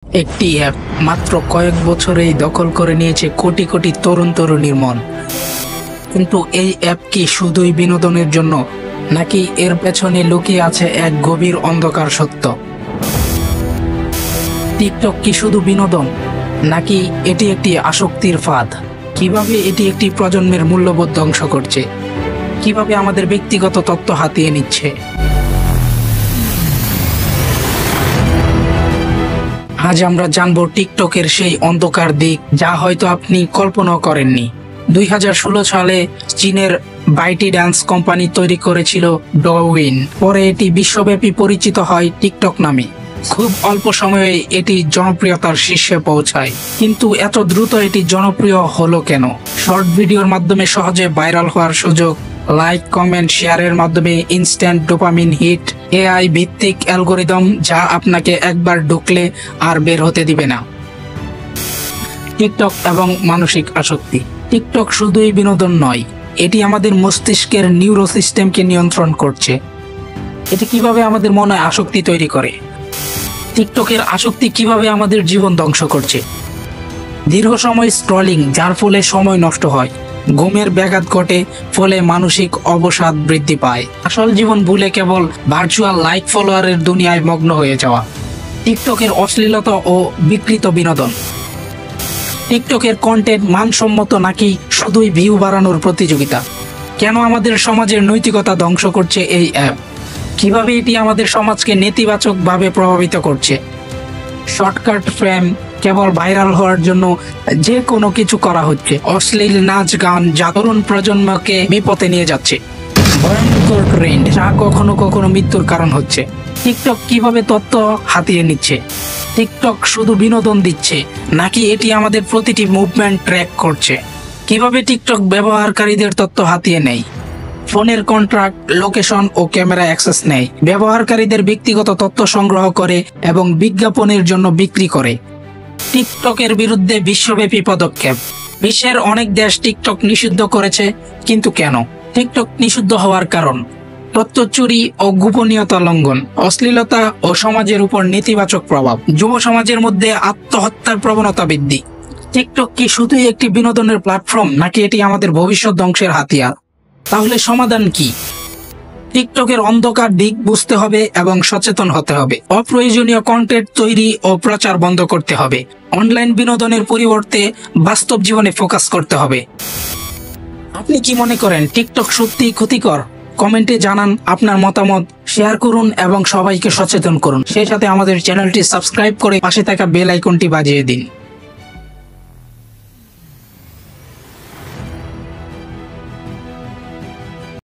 একটি অ্যাপ মাত্র কয়েক বছরেই দখল করে নিয়েছে কোটি কোটি তরুণ তরুণীর মন। কিন্তু এই অ্যাপ কি শুধুই বিনোদনের জন্য, নাকি এর পেছনে লুকিয়ে আছে এক গভীর অন্ধকার সত্য? টিকটক কি শুধু বিনোদন, নাকি এটি একটি আসক্তির ফাঁদ? কিভাবে এটি একটি প্রজন্মের মূল্যবোধ ধ্বংস করছে? কিভাবে আমাদের ব্যক্তিগত তথ্য হাতিয়ে নিচ্ছে? আজ আমরা জানবো টিকটকের সেই অন্ধকার দিক যা হয়তো আপনি কল্পনাও করেননি। 2016 সালে চীনের বাইটি ডান্স কোম্পানি তৈরি করেছিল ডউইন। পরে এটি বিশ্বব্যাপী পরিচিত হয় টিকটক নামে। খুব অল্প সময়ে এটি জনপ্রিয়তার শীর্ষে পৌঁছায়। কিন্তু এত দ্রুত এটি জনপ্রিয় হলো কেন? শর্ট ভিডিওর মাধ্যমে সহজে ভাইরাল হওয়ার সুযোগ, লাইক কমেন্ট শেয়ারের মাধ্যমে ইনস্ট্যান্ট ডোপামিন হিট, এআই ভিত্তিক অ্যালগোরিদম যা আপনাকে একবার ঢুকলে আর বের হতে দিবে না। টিকটক এবং মানসিক আসক্তি। টিকটক শুধুই বিনোদন নয়, এটি আমাদের মস্তিষ্কের নিউরো সিস্টেমকে নিয়ন্ত্রণ করছে। এটি কিভাবে আমাদের মনে আসক্তি তৈরি করে? টিকটকের আসক্তি কিভাবে আমাদের জীবন ধ্বংস করছে? দীর্ঘ সময় স্ক্রলিং, যার ফলে সময় নষ্ট হয়, ঘুমের ব্যাঘাত ঘটে, ফলে মানসিক অবসাদ বৃদ্ধি পায়, আসল জীবন ভুলে কেবল ভার্চুয়াল লাইক ফলোয়ারের দুনিয়ায় মগ্ন হয়ে যাওয়া। টিকটকের অশ্লীলতা ও বিকৃত বিনোদন। টিকটকের কন্টেন্ট মানসম্মত নাকি শুধুই ভিউ বাড়ানোর প্রতিযোগিতা? কেন আমাদের সমাজের নৈতিকতা ধ্বংস করছে এই অ্যাপ? কিভাবে এটি আমাদের সমাজকে নেতিবাচকভাবে প্রভাবিত করছে? শর্টকাট ফ্রেম, কেবল ভাইরাল হওয়ার জন্য যে কোনো কিছু করা হচ্ছে। অশ্লীল নাচ গান যা তরুণ প্রজন্মকে বিপথে নিয়ে যাচ্ছে। ভয়ঙ্কর ট্রেন্ড যা কখনো কখনো মৃত্যুর কারণ হচ্ছে। টিকটক কিভাবে তথ্য হাতিয়ে নিচ্ছে? টিকটক শুধু বিনোদন দিচ্ছে, নাকি এটি আমাদের প্রতিটি মুভমেন্ট ট্র্যাক করছে? কিভাবে টিকটক ব্যবহারকারীদের তথ্য হাতিয়ে নেয়? ফোনের কন্ট্রাক্ট, লোকেশন ও ক্যামেরা অ্যাক্সেস নেয়, ব্যবহারকারীদের ব্যক্তিগত তথ্য সংগ্রহ করে এবং বিজ্ঞাপনের জন্য বিক্রি করে। টিকটকের বিরুদ্ধে বিশ্বব্যাপী পদক্ষেপ। বিশ্বের অনেক দেশ টিকটক নিষিদ্ধ করেছে, কিন্তু কেন? টিকটক নিষিদ্ধ হওয়ার কারণ: তথ্য চুরি ও গোপনীয়তা লঙ্ঘন, অশ্লীলতা ও সমাজের উপর নেতিবাচক প্রভাব, যুব সমাজের মধ্যে আত্মহত্যার প্রবণতা বৃদ্ধি। টিকটক কি শুধুই একটি বিনোদনের প্ল্যাটফর্ম, নাকি এটি আমাদের ভবিষ্যৎ ধ্বংসের হাতিয়ার? তাহলে সমাধান কি? টিকটকের অন্ধকার দিক বুঝতে হবে এবং সচেতন হতে হবে। অপ্রয়োজনীয় কন্টেন্ট তৈরি ও প্রচার বন্ধ করতে হবে। অনলাইন বিনোদনের পরিবর্তে বাস্তব জীবনে ফোকাস করতে হবে। আপনি কি মনে করেন টিকটক সত্যিই ক্ষতিকর? কমেন্টে জানান আপনার মতামত, শেয়ার করুন এবং সবাইকে সচেতন করুন। সেই সাথে আমাদের চ্যানেলটি সাবস্ক্রাইব করে পাশে থাকা বেল আইকনটি বাজিয়ে দিন।